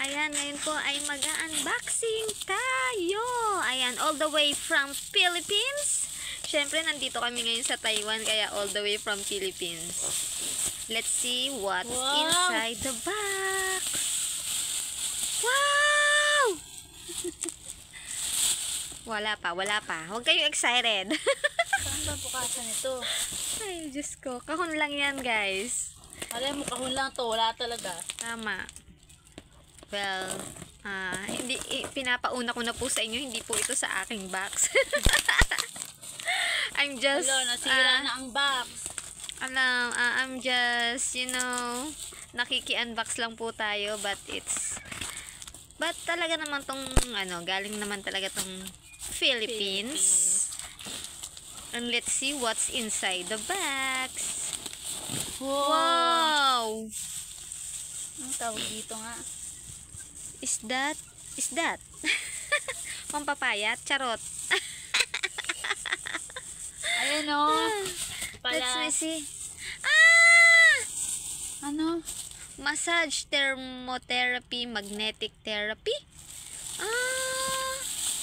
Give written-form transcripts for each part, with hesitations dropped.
Ayan, ngayon po ay mag-unboxing tayo. Ayan, all the way from Philippines. Syempre, nandito kami ngayon sa Taiwan, kaya all the way from Philippines. Let's see what's inside the box. Wow! Wala pa. Huwag kayong excited. Saan ba bukasan ito? Ay, Diyos ko. Kahon lang yan, guys. Alam mo, kahon lang to. Wala talaga. Tama. Well, hindi, pinapauna ko na po sa inyo, hindi po ito sa aking box. I'm just, Hello, nasira na ang box. I'm just, nakiki-unbox lang po tayo, but talaga naman tong, galing naman talaga tong Philippines. And let's see what's inside the box. Wow! Ang tawag dito nga. Is that? Pampapayat? Charot. Ayan o. Let's me see. Ano? Massage thermotherapy, magnetic therapy.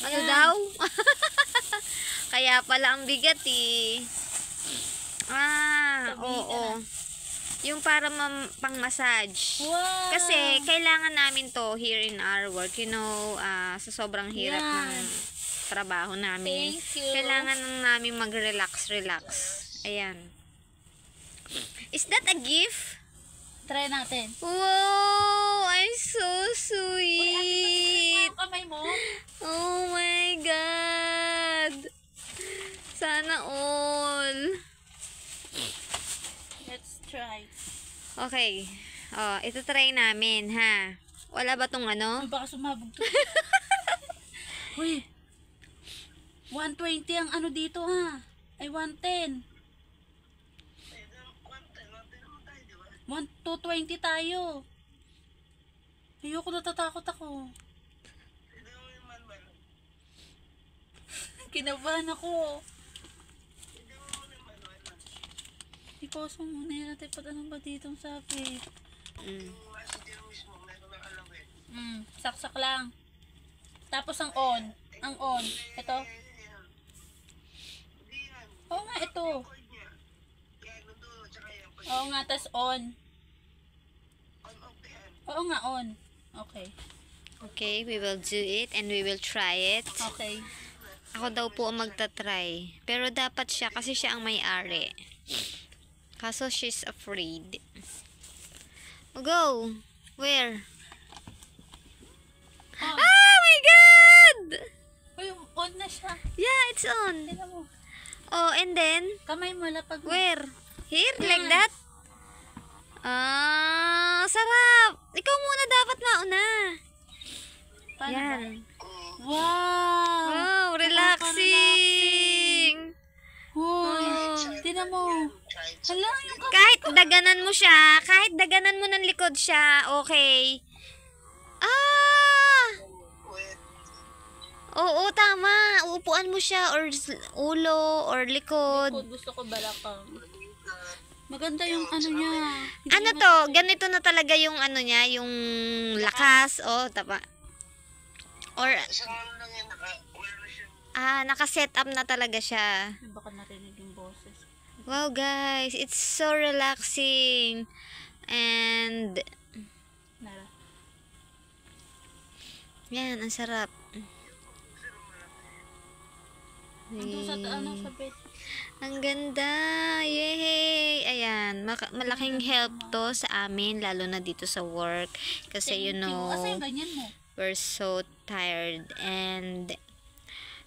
Ano daw? Kaya pala ang bigat eh. Oo. Yung para pang-massage. Wow. Kasi kailangan namin to here in our work. Sa sobrang hirap ng trabaho namin. Thank you. Kailangan namin mag-relax. Ayan. Is that a gift? Try natin. Wow! I'm so sweet! Uy, kamay mo. Oh my God! Sana all! Let's try. Okay. Ito try namin, ha? Wala ba tong ano? Uy, baka sumabog to. Uy. 120 ang ano dito, ha? Ay, 110. 220 tayo. Ayoko, natatakot ako. Kinabahan ako. Ikaw muna yan natin pag ano ba ditong sabi. Saksak lang. Tapos ang on. Ang on. Ito. Oo nga, ito. Oo nga, tas on. Oo nga, on. Okay. Okay, we will do it and we will try it. Okay. Ako daw po ang magta-try. Pero dapat siya kasi siya ang may-ari. Kaso she's afraid. Go! Where? Oh. Oh my God! Uy, on na siya. Yeah, it's on. Tingnan mo. Oh, and then? Kamay mo, lapag mo. Where? Here? Like that? Sarap! Ikaw muna dapat mauna. Paano Yan. ba? Wow! Wow, relaxing! Uy, tingnan mo. Hala, yung kamay. Kahit daganan mo siya, kahit daganan mo ng likod siya, okay. Oo, tama. Uupuan mo siya or ulo or likod. Gusto ko balakang. Maganda yung ano niya. Ano to? Ganito na talaga yung ano niya, yung lakas. Tama. Or naka-set up na talaga siya. Baka narinig yung boses. Wow, guys, it's so relaxing. And Nara. yan, ang sarap. Ando sa sa bed. Ang ganda. Yay! Ayan, malaking help to sa amin, lalo na dito sa work. Kasi Asa yung ganyan mo? we're so tired and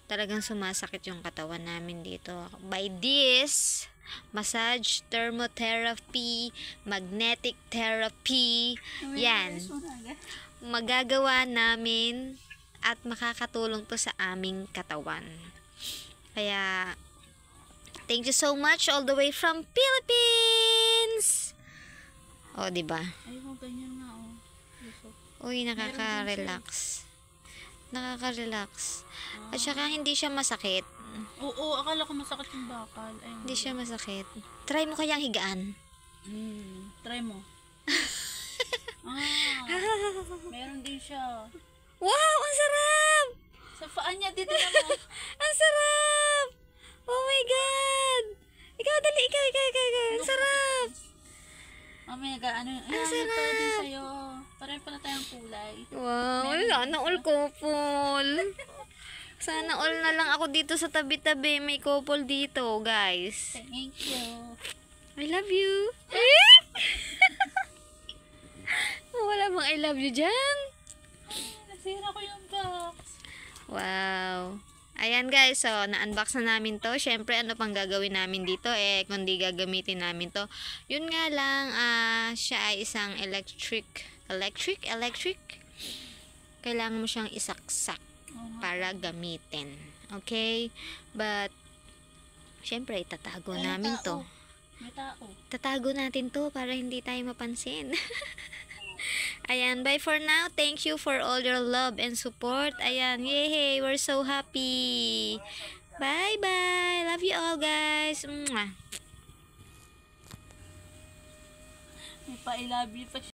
talagang sumasakit yung katawan namin dito. By this, massage, thermotherapy, magnetic therapy, yan, magagawa namin at makakatulong to sa aming katawan. Kaya, thank you so much all the way from Philippines! Diba? Ay, ganyan nga, Uy, nakaka-relax. Nakaka-relax. At saka, hindi siya masakit. Oo, akala ko masakit yung bakal. Ayun. Hindi siya masakit. Try mo kayang higaan. Try mo. Ah. Meron din siya. Wow, ang sarap! Sa paa niya dito naman. Ang sarap! Oh my God! Ikaw, dali, ikaw. Ang sarap! Mamaya ano, Ang yan, ito sarap! din sa'yo. Pareho pala tayong kulay. Wow, sana all couple. Sana all na lang ako dito sa tabi-tabi. May couple dito, guys. Thank you. I love you. Wala bang I love you dyan? Nasira ko yung box. Wow. Ayan guys, so na-unbox na namin to. Syempre, ano pang gagawin namin dito kundi gagamitin namin to. Yun nga lang, siya ay isang electric. Kailangan mo siyang isaksak para gamitin. Okay? But, syempre, itatago namin to. May tao. Tatago natin to para hindi tayo mapansin. Ayan, bye for now. Thank you for all your love and support. Ayan, yay! We're so happy. Bye-bye. Love you all, guys. Mwah. May pa-I love you pa siya.